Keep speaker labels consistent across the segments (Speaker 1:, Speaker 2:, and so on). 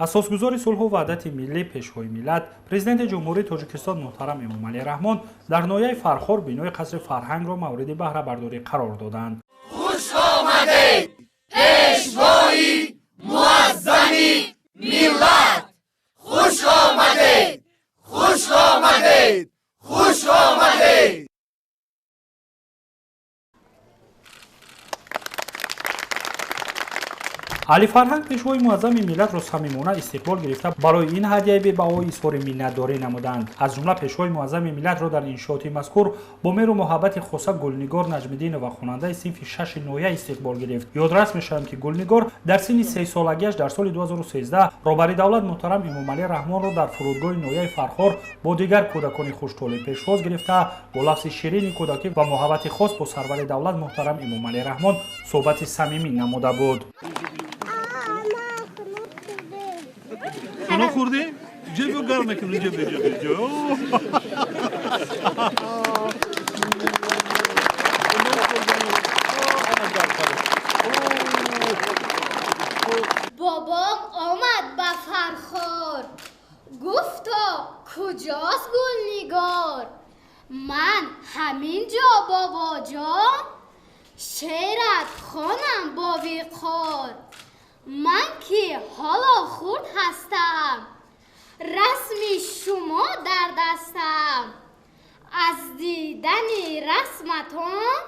Speaker 1: اساسگزار صلح و وحدت ملی پیشوای ملت پرزیدنت جمهوری تاجیکستان محترم امامعلی رحمان در نایه فرخار بینای قصر فرهنگ را مورد بهره برداری قرار دادند.
Speaker 2: خوش آمدید پیشوای معظم ملت. خوش آمدید، خوش آمدید، خوش آمدید.
Speaker 1: علی فرهنگ پیشوای معظم ملت را صمیمانه استقبال گرفته برای این هدیه به‌بهای اظهار منتداری نمودند. از جمله پیشوای معظم ملت را در انشاءات مذکور با مهر و محبت خاصه گلنگار نجم‌الدین و خواننده صنف 6 نویه استقبال گرفت. یادرس می‌شویم که گلنگار در سن 3 سالگیش در سال 2013 رهبر دولت محترم امامعلی رحمان را در فرودگاه نویه فرخار با دیگر کودکان خوش‌طالع پیشواز گرفته با لفظ شیرین کودکی و محبت خاص با سرور دولت محترم امامعلی رحمان صحبت صمیمی نموده بود.
Speaker 3: شما خوردی؟ جیبو گرم نکنی جیبو
Speaker 4: بابام آمد به فرخار گفتا کجاست گلنگار. من همین جا بابا جان شعرت خوانم با وقار. من که حالا خورد هستم رسمی شما در دستم. از دیدن رسمتان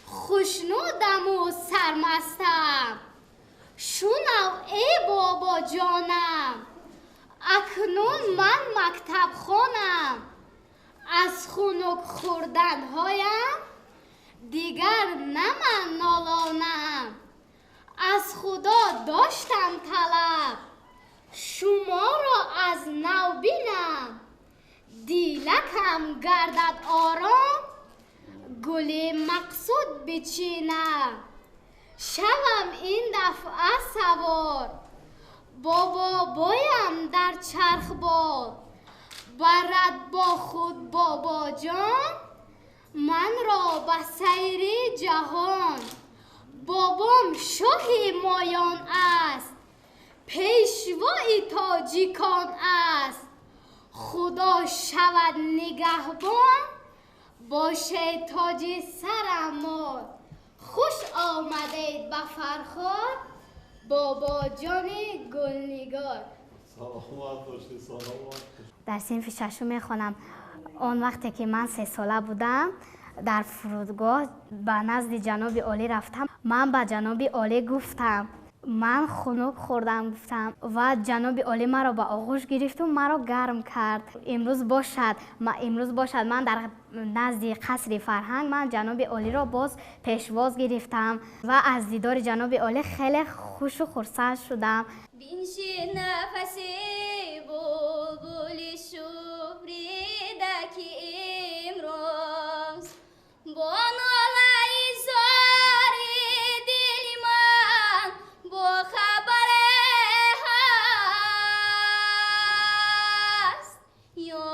Speaker 4: خوشنودم و سرمستم. شنو ای بابا جانم اکنون من مکتب خوانم. از خنک خوردن هایم دیگر نه من نالانم. از خدا داشتم طلب شما را از نو بینم. دیلکم گردد آرام گل مقصود بچینم. شوم این دفعه سوار بابا بایم در چرخ بار. برد با خود بابا جان من را به سیر جهان. بابام شاه مایان است پیشوای تاجیکان است. خدا شود نگهبان باشه تاج سرم مار. خوش آمدید به فرخار بابا جان گلنگار.
Speaker 5: در صنف 6 میخوانم. آن وقتی که من 3 ساله بودم در فرودگاه به نزد جناب عالی رفتم. من به جناب عالی گفتم من خنک خوردم گفتم و جناب عالی مرا به آغوش گرفت و مرا گرم کرد. امروز باشد من در نزد قصر فرهنگ من جناب عالی را باز پیشواز گرفتم و از دیدار جناب عالی خیلی خوش و خرسند شدم.
Speaker 4: بینشی نفسی بلبل شوریده که امروز با نالای زاری دل من با خبر هست. یاره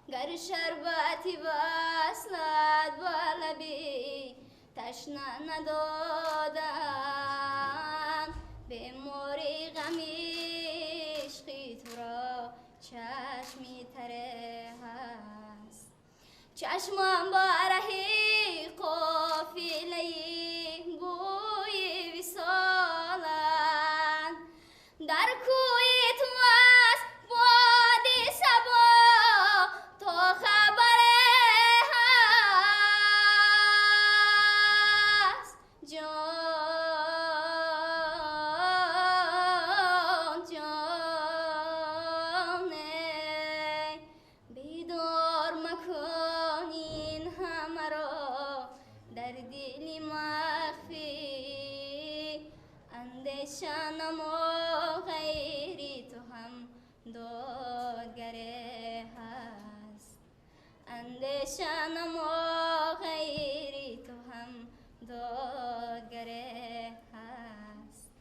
Speaker 4: گر شربتی وصلت با لبی تشنه ندادن به موری غمی عشقی تو را چشمی تره هست. چشمم با رهی قافله‌ای بوی وصالن در کوی تو است باد صبا تا خبر هست. جانه بیدار مکن این همه را در دل مخفی. اندیشه نما غیری تو هم دادگره هست. اندیشه نما غیری تو هم دادگره هست.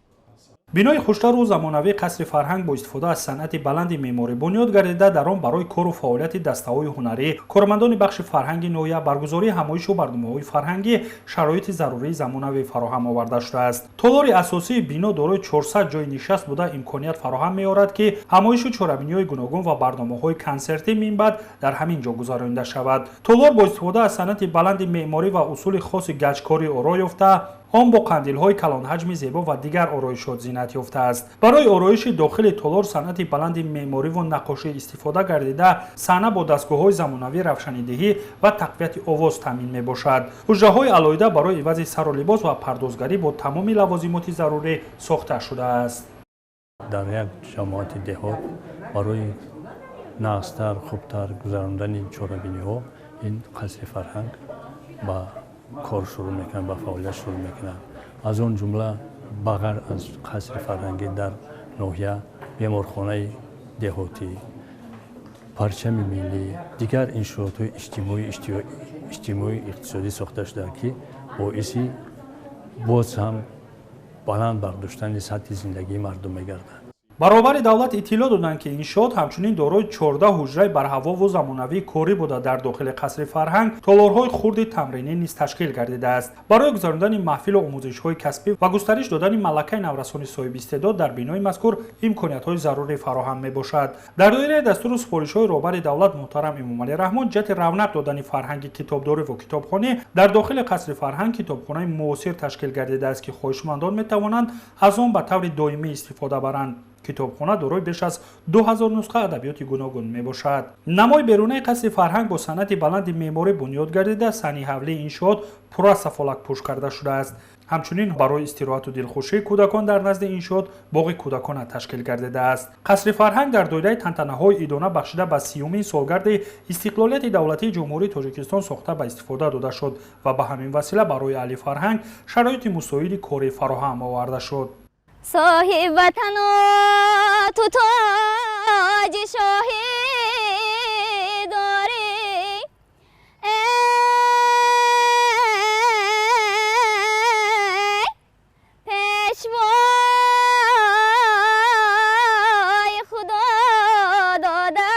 Speaker 1: бинои хуштару замонавии қасри фарҳанг бо истифода аз санъати баланди меъморӣ бунёд гардида дар он барои кору фаъолияти дастаҳои ҳунарӣ кормандони бахши фарҳанги ноҳия баргузории ҳамоишу барномаҳои фарҳангӣ шароити зарурии замонавӣ фароҳам оварда шудааст. толори асосии бино дорои 400 ҷойи нишаст буда имконият фароҳам меорад ки ҳамоишу чорабиниҳои гуногун ва барномаҳои консертӣ минбаъд дар ҳамин ҷо гузаронида шавад. толор бо истифода аз санъати баланди меъморӣ ва усули хоси гаҷкорӣ оро ёфта он бо қандилҳои калонҳаҷми зебо ва дигар ороишот зиннат ёфтааст. барои ороиши дохили толор санъати баланди меъмориву наққошӣ истифода гардида саҳна бо дастгоҳҳои замонавии равшанидеҳӣ ва тақвияти овоз таъмин мебошад. ҳуҷраҳои алоҳида барои ивази сару либос ва пардозгарӣ бо тамоми лавозимоти зарурӣ сохта шудааст.
Speaker 6: дар як ҷамоати деҳот барои нағзтар хубтар гузарондани чорабиниҳо ин қасри фарҳанг ба кор шурӯъ мекунад, ба фаъолият шурӯъ мекунад. аз он ҷумла бағар аз қасри фарҳангӣ дар ноҳия беморхонаи деҳотӣ, парчами миллӣ, дигар иншоотҳои иҷтимоӣ иқтисодӣ сохта шуданд ки боиси боз ҳам баланд бардоштани сатҳи зиндагии мардум мегардад.
Speaker 1: баробари давлат иттилоъ доданд ки иншоот ҳамчунин дорои 14 ҳуҷраи барҳавову замонавии корӣ буда дар дохили қасри фарҳанг толорҳои хурди тамринӣ низ ташкил гардидааст. барои гузарондани маҳфилу омӯзишҳои касбӣ ва густариш додани малакаи наврасони соҳибистеъдод дар бинои мазкур имкониятҳои зарурӣ фароҳам мебошад. дар доираи дастуру супоришҳои роҳбари давлат муҳтарам Эмомалӣ Раҳмон ҷиҳати равнақ додани фарҳанги китобдориву китобхонӣ дар дохили қасри фарҳанг китобхонаи муосир ташкил гардидааст ки хоҳишмандон метавонанд аз он ба таври доимӣ истифода баранд. китобхона дорои беш аз 2000 нусха адабиёти гуногун мебошад. намои берунаи қасри фарҳанг бо санъати баланди меъморӣ бунёд гардида сани ҳавлии иншоот пур аз сафолакпӯш карда шудааст. ҳамчунин барои истироҳату дилхушии кӯдакон дар назди иншоот боғи кӯдакона ташкил гардидааст. қасри фарҳанг дар доираи тантанаҳои идона бахшида ба 30-умин солгарди истиқлолияти давлатии ҷумҳурии Тоҷикистон сохта ба истифода дода шуд ва ба ҳамин васила барои аҳли фарҳанг шароити мусоиди корӣ фароҳам оварда шуд.
Speaker 4: صاحب وطنو تو تاج شاهی داری ای پیشوای خدا داده